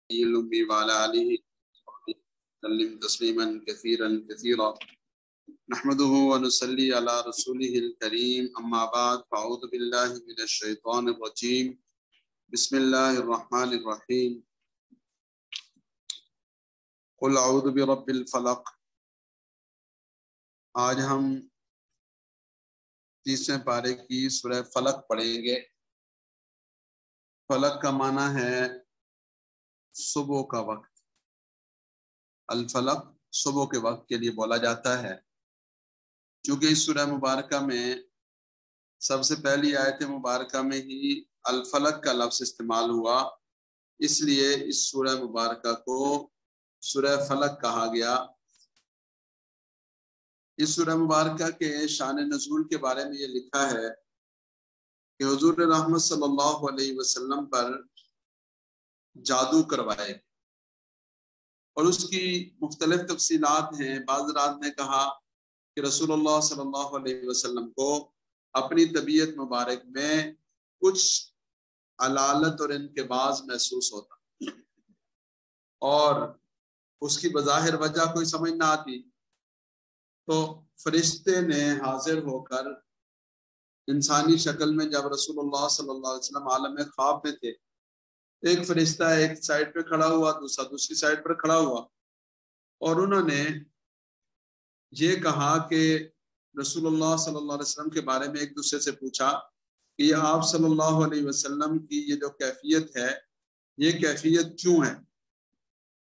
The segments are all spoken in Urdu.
الأمي وعلى آله وسلم تسليما كثيرا كثيرا نحمده ونصلي على رسوله الكريم أما بعد فأعوذ بالله من الشيطان الرجيم بسم الله الرحمن الرحيم قل أعوذ برب الفلق۔ آج ہم 30ویں پارے کی سورہ فلق پڑھیں گے۔ فلق کا معنی ہے صبح کا وقت۔ الفلق صبح کے وقت کے لیے بولا جاتا ہے۔ چونکہ اس سورہ مبارکہ میں سب سے پہلی آیت مبارکہ میں ہی الفلق کا لفظ استعمال ہوا، اس لیے اس سورہ مبارکہ کو سورہ فلق کہا گیا۔ اس سورہ مبارکہ کے شان نزول کے بارے میں یہ لکھا ہے کہ حضور رحمت صلی اللہ علیہ وسلم پر جادو کروائے اور اس کی مختلف تفصیلات ہیں۔ بعض رات نے کہا کہ رسول اللہ صلی اللہ علیہ وسلم کو اپنی طبیعت مبارک میں کچھ علالت اور انقباض محسوس ہوتا اور اس کی بظاہر وجہ کوئی سمجھ نہ آتی، تو فرشتے نے حاضر ہو کر انسانی شکل میں جب رسول اللہ صلی اللہ علیہ وسلم عالم خواب میں تھے، ایک فرشتہ ایک سائڈ پہ کھڑا ہوا، دوسرا دوسری سائڈ پر کھڑا ہوا، اور انہوں نے یہ کہا کہ رسول اللہ صلی اللہ علیہ وسلم کے بارے میں ایک دوسرے سے پوچھا کہ یہ آپ صلی اللہ علیہ وسلم کی یہ جو کیفیت ہے، یہ کیفیت کیوں ہے؟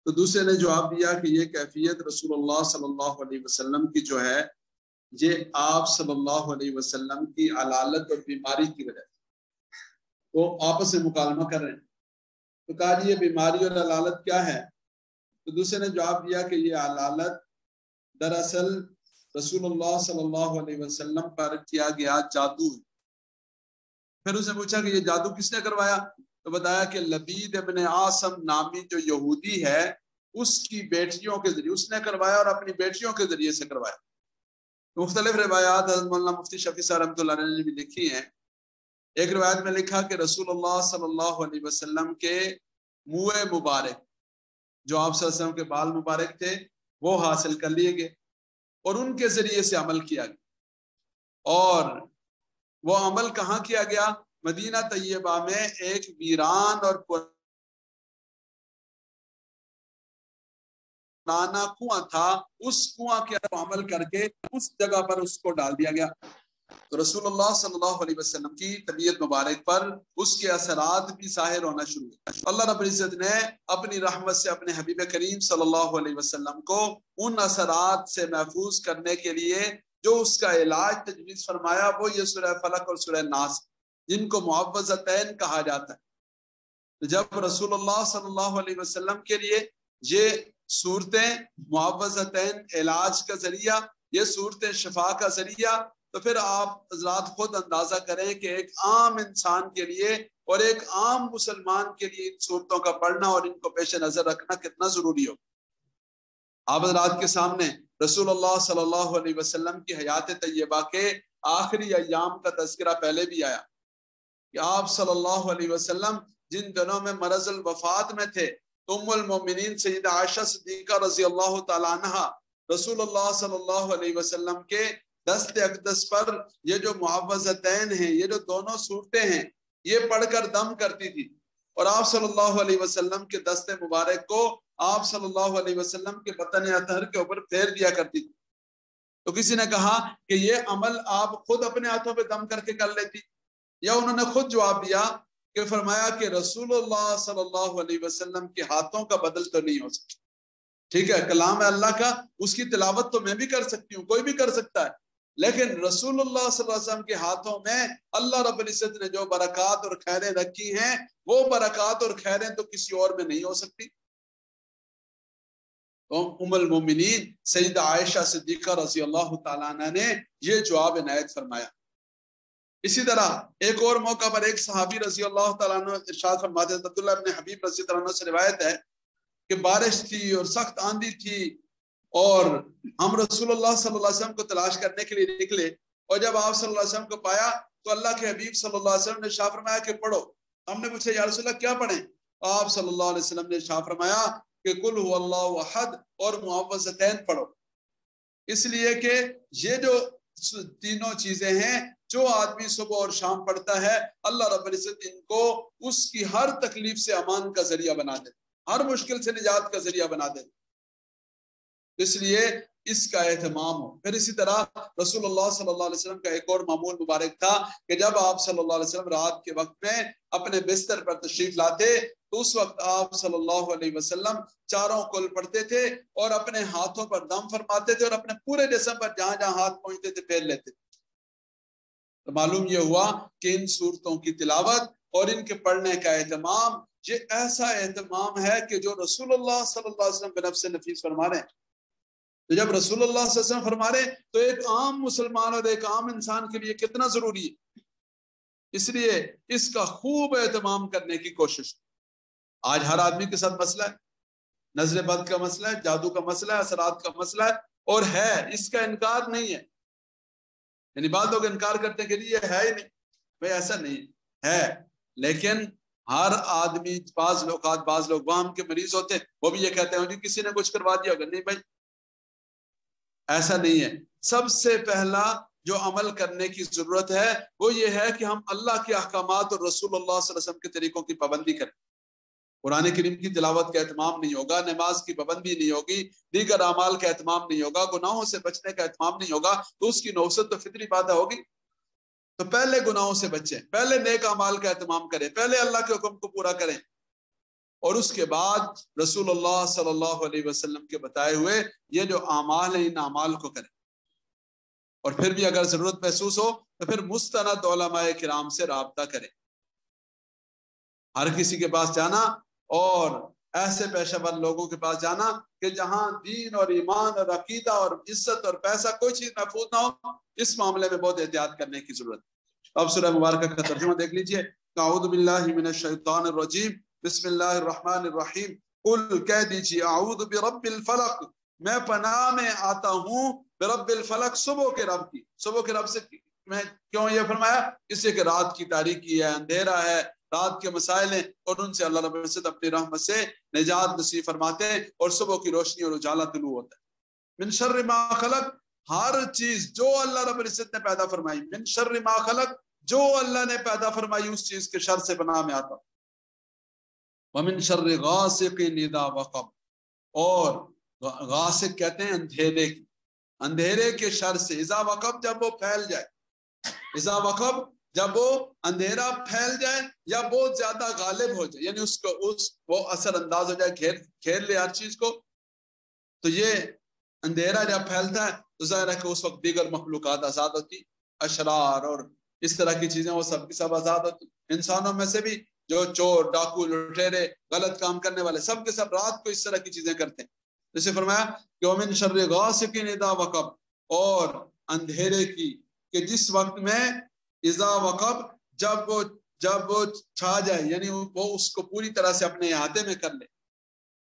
تو دوسرے نے جواب دیا کہ یہ کیفیت رسول اللہ صلی اللہ علیہ وسلم کی جو ہے، یہ آپ صلی اللہ علیہ وسلم کی علالت اور بیماری کی وجہ سے۔ وہ آپس میں مکالمہ کر رہے ہیں، تو کہا یہ بیماری اور علالت کیا ہے؟ تو دوسرے نے جواب دیا کہ یہ علالت دراصل رسول اللہ صلی اللہ علیہ وسلم پر کیا گیا جادو ہے۔ پھر اسے پوچھا کہ یہ جادو کس نے کروایا؟ تو بتایا کہ لبید ابن عاصم نامی جو یہودی ہے، اس کی بیٹیوں کے ذریعے اس نے کروایا اور اپنی بیٹیوں کے ذریعے سے کروایا۔ مختلف روایات حضرت مولانا مفتی شفیع صاحب رحمۃ اللہ علیہ نے بھی لکھی ہیں۔ ایک روایت میں لکھا کہ رسول اللہ صلی اللہ علیہ وسلم کے منہ مبارک، جو آپ صلی اللہ علیہ وسلم کے بال مبارک تھے، وہ حاصل کر لیے گئے اور ان کے ذریعے سے عمل کیا گیا۔ اور وہ عمل کہاں کیا گیا؟ مدینہ طیبہ میں ایک ویران اور پرانا کنواں تھا، اس کنواں کے عمل کر کے اس جگہ پر اس کو ڈال دیا گیا۔ تو رسول اللہ صلی اللہ علیہ وسلم کی طبیعت مبارک پر اس کے اثرات بھی ظاہر ہونا شروع ہوئے۔ اللہ رب العزت نے اپنی رحمت سے اپنے حبیب کریم صلی اللہ علیہ وسلم کو ان اثرات سے محفوظ کرنے کے لیے جو اس کا علاج تجویز فرمایا، وہ یہ سورہ فلق اور سورہ ناس، جن کو معوذتین کہا جاتا ہے۔ جب رسول اللہ صلی اللہ علیہ وسلم کے لیے یہ صورتیں معوذتین علاج کا ذریعہ، یہ صورتیں شفا کا ذریعہ، تو پھر آپ حضرات خود اندازہ کریں کہ ایک عام انسان کے لیے اور ایک عام مسلمان کے لیے ان صورتوں کا پڑھنا اور ان کو پیش نظر رکھنا کتنا ضروری ہو۔ آپ حضرات کے سامنے رسول اللہ صلی اللہ علیہ وسلم کی حیات طیبہ کے آخری ایام کا تذکرہ پہلے بھی آیا کہ آپ صلی اللہ علیہ وسلم جن دنوں میں مرض الوفات میں تھے، ام المومنین سیدہ عائشہ صدیقہ رضی اللہ تعالیٰ عنہ رسول اللہ صلی اللہ علیہ وسلم کے دست اقدس پر یہ جو معوذتین ہیں، یہ جو دونوں صورتیں ہیں، یہ پڑھ کر دم کرتی تھی اور آپ صلی اللہ علیہ وسلم کے دست مبارک کو آپ صلی اللہ علیہ وسلم کے بطن اطہر کے اوپر پھیر دیا کرتی تھی۔ تو کسی نے کہا کہ یہ عمل آپ خود اپنے ہاتھوں پہ دم کر کے کر لیتی، یا انہوں نے خود جواب دیا کہ فرمایا کہ رسول اللہ صلی اللہ علیہ وسلم کے ہاتھوں کا بدل تو نہیں ہو سکتا۔ ٹھیک ہے، کلام ہے اللہ کا، اس کی تلاوت تو میں بھی کر سکتی ہوں، کوئی بھی کر سکتا ہے، لیکن رسول اللہ صلی اللہ علیہ وسلم کے ہاتھوں میں اللہ رب العزت نے جو برکات اور خیریں رکھی ہیں، وہ برکات اور خیریں تو کسی اور میں نہیں ہو سکتی۔ ام المومنین سیدہ عائشہ صدیقہ رضی اللہ تعالیٰ عنہ نے یہ جواب عنایت فرمایا۔ اسی طرح ایک اور موقع پر ایک صحابی رضی اللہ تعالیٰ عنہ ارشاد فرماتے ہیں، عبداللہ ابن حبیب رضی اللہ عنہ سے روایت ہے کہ بارش تھی اور سخت آندھی تھی اور ہم رسول اللہ صلی اللہ علیہ وسلم کو تلاش کرنے کے لیے نکلے، اور جب آپ صلی اللہ علیہ وسلم کو پایا تو اللہ کے حبیب صلی اللہ علیہ وسلم نے ارشاد فرمایا کہ پڑھو۔ ہم نے پوچھا یا رسول اللہ کیا پڑھیں؟ آپ صلی اللہ علیہ وسلم نے ارشاد فرمایا کہ قل هو اللہ احد اور معوذتین پڑھو، اس لیے کہ یہ جو تینوں چیزیں ہیں جو آدمی صبح اور شام پڑھتا ہے، اللہ رب العزت ان کو اس کی ہر تکلیف سے امان کا ذریعہ بنا دے، ہر مشکل سے نجات کا ذریعہ بنا دے، اس لیے اس کا اہتمام ہو۔ پھر اسی طرح رسول اللہ صلی اللہ علیہ وسلم کا ایک اور معمول مبارک تھا کہ جب آپ صلی اللہ علیہ وسلم رات کے وقت میں اپنے بستر پر تشریف لاتے تو اس وقت آپ صلی اللہ علیہ وسلم چاروں کل پڑھتے تھے اور اپنے ہاتھوں پر دم فرماتے تھے اور اپنے پورے جسم پر جہاں جہاں ہاتھ پہنچتے تھے پھیر لیتے تھے۔ تو معلوم یہ ہوا کہ ان صورتوں کی تلاوت اور ان کے پڑھنے کا اہتمام یہ ایسا اہتمام ہے کہ جو رسول اللہ صلی اللہ علیہ وسلم بنفس نفیس فرما رہے ہیں۔ تو جب رسول اللہ صلی اللہ علیہ وسلم فرما رہے تو ایک عام مسلمان اور ایک عام انسان کے لیے کتنا ضروری ہے، اس لیے اس کا خوب اہتمام کرنے کی کوشش۔ آج ہر آدمی کے ساتھ مسئلہ ہے، نظر بد کا مسئلہ ہے، جادو کا مسئلہ ہے، اثرات کا مسئلہ ہے، اور ہے، اس کا انکار نہیں ہے، یعنی بعض لوگ انکار کرتے ہیں کہ یہ ہے ہی نہیں، بھائی ایسا نہیں ہے، لیکن ہر آدمی بعض لوگ وہم کے مریض ہوتے ہیں، وہ بھی یہ کہتے ہیں کہ کسی نے کچھ کروا دیا ہوگا، نہیں بھائی ایسا نہیں ہے۔ سب سے پہلا جو عمل کرنے کی ضرورت ہے وہ یہ ہے کہ ہم اللہ کے احکامات اور رسول اللہ صلی اللہ علیہ وسلم کے طریقوں کی پابندی کریں۔ قرآن کریم کی تلاوت کا اہتمام نہیں ہوگا، نماز کی پابندی نہیں ہوگی، دیگر اعمال کا اہتمام نہیں ہوگا، گناہوں سے بچنے کا اہتمام نہیں ہوگا، تو اس کی نوسط تو فطری بات ہوگی۔ تو پہلے گناہوں سے بچیں، پہلے نیک اعمال کا اہتمام کریں، پہلے اللہ کے حکم کو پورا کریں، اور اس کے بعد رسول اللہ صلی اللہ علیہ وسلم کے بتائے ہوئے یہ جو اعمال ہیں ان اعمال کو کریں، اور پھر بھی اگر ضرورت محسوس ہو تو پھر مستند علماء کرام سے رابطہ کریں۔ ہر کسی کے پاس جانا اور ایسے پیشہ ور لوگوں کے پاس جانا کہ جہاں دین اور ایمان اور عقیدہ اور عزت اور پیسہ کوئی چیز محفوظ نہ ہو، اس معاملے میں بہت احتیاط کرنے کی ضرورت ہے۔ اب سورہ مبارکہ کا ترجمہ دیکھ لیجئے۔ اعوذ باللہ من الشیطان الرجیم، بسم اللہ الرحمن الرحیم، قل کہہ دیجئے اعوذ برب الفلق، میں پناہ میں آتا ہوں برب الفلق، صبح کے رب کی۔ صبح کے رب سے میں کیوں یہ فرمایا؟ اس سے کہ رات کی تاریکی ہے، اندھیرا ہے، رات کے مسائل ہیں، اور ان سے اللہ رب العزت اپنی رحمت سے نجات نصیب فرماتے ہیں، اور صبح کی روشنی اور اجالا طلوع ہوتا ہے۔ من شر ما خلق، ہر چیز جو اللہ رب العزت نے پیدا فرمائی، من شر ما خلق، جو اللہ نے پیدا فرمائی اس چیز کے شر سے پناہ میں آتا ہوں۔ ومن شر غاسق اذا وقب، اور غاسق کہتے ہیں اندھیرے کی، اندھیرے کے شر سے، اذا وقب جب وہ پھیل جائے، اذا وقب جب وہ اندھیرا پھیل جائے یا بہت زیادہ غالب ہو جائے، یعنی وہ اثر انداز ہو جائے، گھیر لے ہر چیز کو، تو یہ اندھیرا جب پھیلتا ہے تو ظاہر ہے کہ اس وقت دیگر مخلوقات آزاد ہوتی، اشرار اور اس طرح کی چیزیں وہ سب کی سب آزاد ہوتی۔ انسانوں میں سے بھی جو چور، ڈاکو، لٹیرے، غلط کام کرنے والے، سب کے سب رات کو اس طرح کی چیزیں کرتے ہیں۔ جیسے فرمایا کہ ومن شر غاسق اذا وقب، اور اندھیرے کی کہ جس وقت میں اذا وقب جب وہ چھا جائے، یعنی وہ اس کو پوری طرح سے اپنے احاطے میں کر لے۔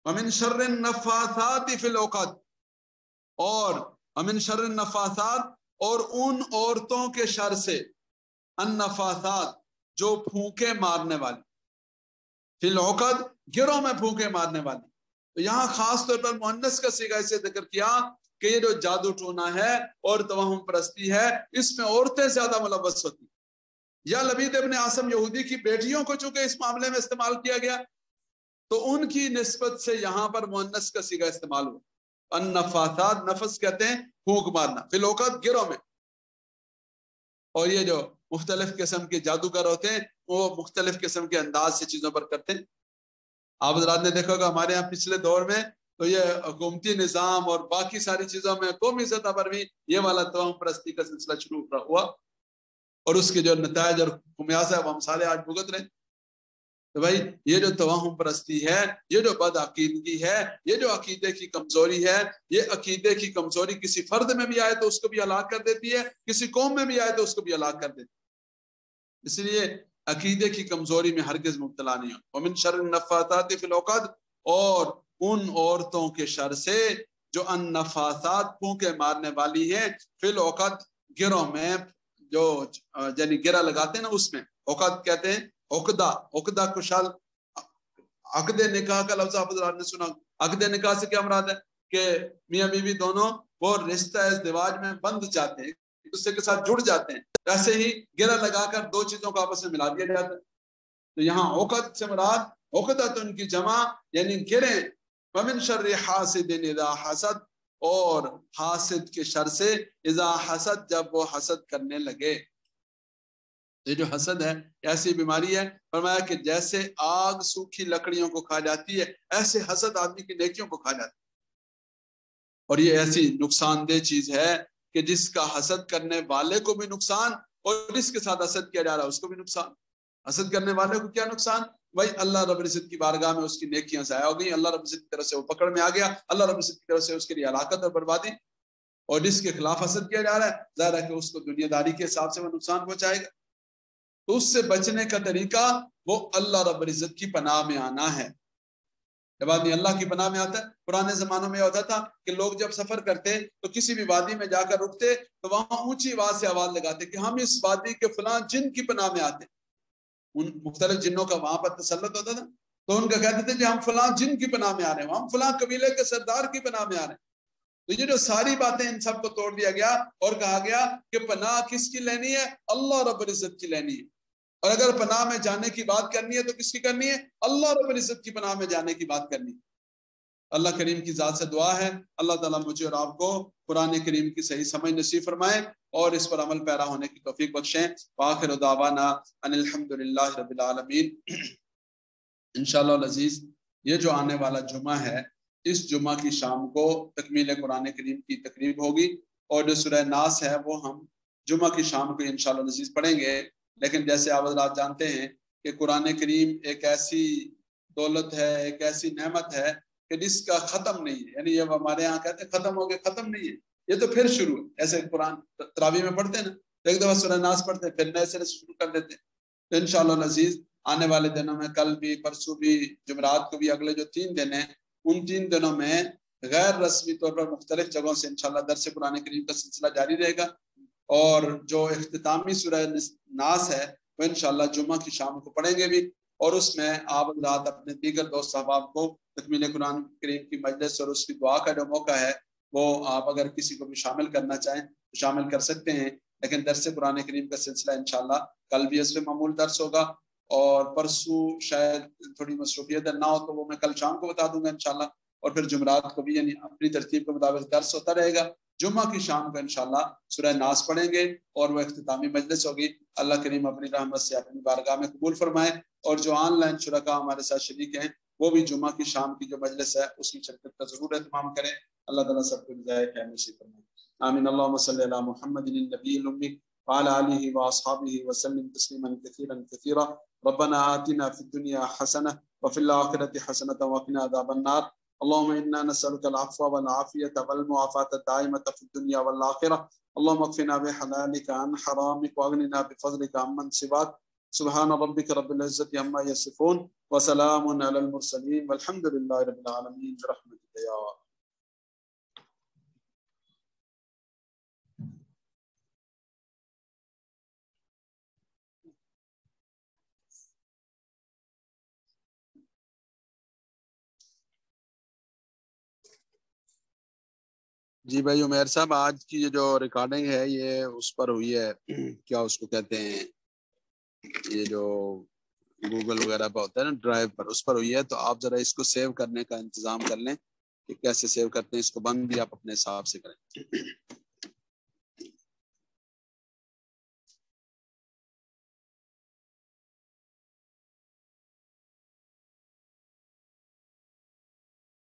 ومن شر النفاثات فی العقد، اور ومن شر النفاثات، اور ان عورتوں کے شر سے، النفاثات جو پھونکے مارنے والی، فی العقد گروں میں پھونکے مارنے والی۔ تو یہاں خاص طور پر مؤنث کا صیغہ سے ذکر کیا کہ یہ جو جادو ٹونا ہے اور توہم پرستی ہے، اس میں عورتیں زیادہ ملوث ہوتی، یا لبید ابن عاصم یہودی کی بیٹیوں کو چونکہ اس معاملے میں استعمال کیا گیا تو ان کی نسبت سے یہاں پر مؤنث کا صیغہ استعمال ہوا۔ النفاثات، نفس کہتے ہیں پھونک مارنا، فی العقد گروں میں۔ اور یہ جو مختلف قسم کے جادوگر ہوتے ہیں وہ مختلف قسم کے انداز سے چیزوں پر کرتے ہیں۔ آپ حضرات نے دیکھا ہوگا ہمارے یہاں پچھلے دور میں تو یہ حکومتی نظام اور باقی ساری چیزوں میں قومی سطح پر بھی یہ والا توہم پرستی کا سلسلہ شروع ہوا، اور اس کے جو نتائج اور خمیازہ ہے وہ ہم سارے آج بھگت رہے ہیں۔ تو بھائی یہ جو توہم پرستی ہے، یہ جو بد عقیدگی ہے، یہ جو عقیدے کی کمزوری ہے، یہ عقیدے کی کمزوری کسی فرد میں بھی آئے تو اس کو بھی ہلاک کر دیتی ہے، کسی قوم میں بھی آئے تو اس کو بھی ہلاک کر دیتی ہے۔ اس لیے عقیدے کی کمزوری میں ہرگز مبتلا نہیں ہو۔ ومن شر النفاثات فی العقد، اور ان عورتوں کے شر سے جو النفاثات پھونکے مارنے والی ہیں، فی العقد گروں میں، جو یعنی گرہ لگاتے ہیں نا اس میں، عقد کہتے ہیں عقدہ، عقدہ کشال عقد نکاح کا لفظ آپ حضرات نے سنا، عقد نکاح سے کیا مراد ہے کہ میاں بیوی دونوں وہ رشتہ ازدواج میں بند جاتے ہیں، ایک دوسرے کے ساتھ جڑ جاتے ہیں، ایسے ہی گرہ لگا کر دو چیزوں کو آپس میں ملا دیا جاتا ہے۔ تو یہاں عقد سے مراد عقدۃ ان کی جمع یعنی گرے، ومن شر حاسد اذا حسد، اور حاسد کے شر سے اذا حسد جب وہ حسد کرنے لگے۔ یہ جو حسد ہے ایسی بیماری ہے، فرمایا کہ جیسے آگ سوکھی لکڑیوں کو کھا جاتی ہے ایسے حسد آدمی کی نیکیوں کو کھا جاتی ہے، اور یہ ایسی نقصان دہ چیز ہے کہ جس کا حسد کرنے والے کو بھی نقصان اور جس کے ساتھ حسد کیا جا رہا ہے اس کو بھی نقصان۔ حسد کرنے والے کو کیا نقصان؟ بھائی اللہ رب العزت کی بارگاہ میں اس کی نیکیاں ضائع ہو گئی، اللہ رب العزت کی طرف سے وہ پکڑ میں آ گیا، اللہ رب العزت کی طرف سے اس کے لیے ہلاکت اور بربادی، اور جس کے خلاف حسد کیا جا رہا ہے ظاہر ہے کہ اس کو دنیا داری کے حساب سے وہ نقصان پہنچائے گا۔ تو اس سے بچنے کا طریقہ وہ اللہ رب العزت کی پناہ میں آنا ہے۔ جب آدمی اللہ کی پناہ میں آتا ہے، پرانے زمانوں میں ہوتا تھا کہ لوگ جب سفر کرتے تو کسی بھی وادی میں جا کر رکتے تو وہاں اونچی آواز سے آواز لگاتے کہ ہم اس وادی کے فلاں جن کی پناہ میں آتے ہیں۔ ان مختلف جنوں کا وہاں پر تسلط ہوتا تھا، تو ان کا کہتے تھے کہ ہم فلاں جن کی پناہ میں آ رہے ہیں، ہم فلاں قبیلے کے سردار کی پناہ میں آ رہے ہیں۔ تو یہ جو ساری باتیں ان سب کو توڑ دیا گیا اور کہا گیا کہ پناہ کس کی لینی ہے؟ اللہ رب العزت کی لینی ہے، اور اگر پناہ میں جانے کی بات کرنی ہے تو کس کی کرنی ہے؟ اللہ رب العزت کی پناہ میں جانے کی بات کرنی ہے۔ اللہ کریم کی ذات سے دعا ہے اللہ تعالیٰ مجھے اور آپ کو قرآن کریم کی صحیح سمجھ نصیب فرمائے اور اس پر عمل پیرا ہونے کی توفیق بخشیں۔ وآخر دعوانا ان الحمدللہ رب العالمین۔ انشاءاللہ العزیز یہ جو آنے والا جمعہ ہے، اس جمعہ کی شام کو تکمیل قرآن کریم کی تقریب ہوگی، اور جو سورہ ناس ہے وہ ہم جمعہ کی شام کو انشاءاللہ العزیز پڑھیں گے۔ لیکن جیسے آپ حضرات جانتے ہیں کہ قرآن کریم ایک ایسی دولت ہے، ایک ایسی نعمت ہے کہ جس کا ختم نہیں ہے، یعنی یہ ہمارے یہاں کہتے ہیں ختم ہو گئے، ختم نہیں ہے، یہ تو پھر شروع ہے۔ ایسے قرآن تراویح میں پڑھتے ہیں نا، ایک دفعہ سورہ ناس پڑھتے ہیں پھر نئے سرے سے شروع کر دیتے ہیں۔ تو انشاءاللہ العزیز آنے والے دنوں میں کل بھی، پرسوں بھی، جمعرات کو بھی، اگلے جو 3 دن ہیں ان 3 دنوں میں غیر رسمی طور پر مختلف جگہوں سے انشاءاللہ درس قرآن کریم کا سلسلہ جاری رہے گا، اور جو اختتامی سورہ ناس ہے وہ انشاءاللہ جمعہ کی شام کو پڑھیں گے بھی، اور اس میں آپ حضرات اپنے دیگر دوست احباب کو تکمیل قرآن کریم کی مجلس اور اس کی دعا کا جو موقع ہے وہ آپ اگر کسی کو بھی شامل کرنا چاہیں تو شامل کر سکتے ہیں۔ لیکن درس قرآن کریم کا سلسلہ انشاءاللہ کل بھی اس میں معمول درس ہوگا، اور پرسوں شاید تھوڑی مصروفیت نہ ہو تو وہ میں کل شام کو بتا دوں گا انشاءاللہ، اور پھر جمعرات کو بھی یعنی اپنی ترتیب کے مطابق درس ہوتا رہے گا۔ جمعہ کی شام کو انشاءاللہ سورہ ناس پڑھیں گے اور وہ اختتامی مجلس ہوگی۔ اللہ کریم اپنی رحمت سے اپنی بارگاہ میں قبول فرمائے، اور جو آن لائن شرکاء ہمارے ساتھ شریک ہیں وہ بھی جمعہ کی شام کی جو مجلس ہے اس کی شرکت کا ضرور اہتمام کریں۔ اللہ تعالیٰ سب کو ہدایت خیر نصیب فرمائے۔ آمین۔ اللہم صلی علی محمد النبی الامی وعلی آلہ واصحابہ وسلم تسلیما کثیرا کثیرا۔ ربنا آتنا فی الدنیا حسنہ وفی الآخرۃ حسنۃ وقنا عذاب النار۔ اللهم إنا نسألك العفو والعافية والمعافاة الدائمة في الدنيا والآخرة۔ اللهم اكفنا بحلالك عن حرامك واغننا بفضلك عمن سواك۔ سبحان ربك رب العزة عما يصفون وسلام على المرسلين والحمد لله رب العالمين برحمتك يا رب۔ جی بھائی عمیر صاحب، آج کی یہ جو ریکارڈنگ ہے یہ اس پر ہوئی ہے، کیا اس کو کہتے ہیں، یہ جو گوگل وغیرہ پہ ہوتا ہے نا ڈرائیو پر، اس پر ہوئی ہے۔ تو آپ ذرا اس کو سیو کرنے کا انتظام کر لیں کہ کیسے سیو کرتے ہیں، اس کو بند بھی آپ اپنے حساب سے کریں۔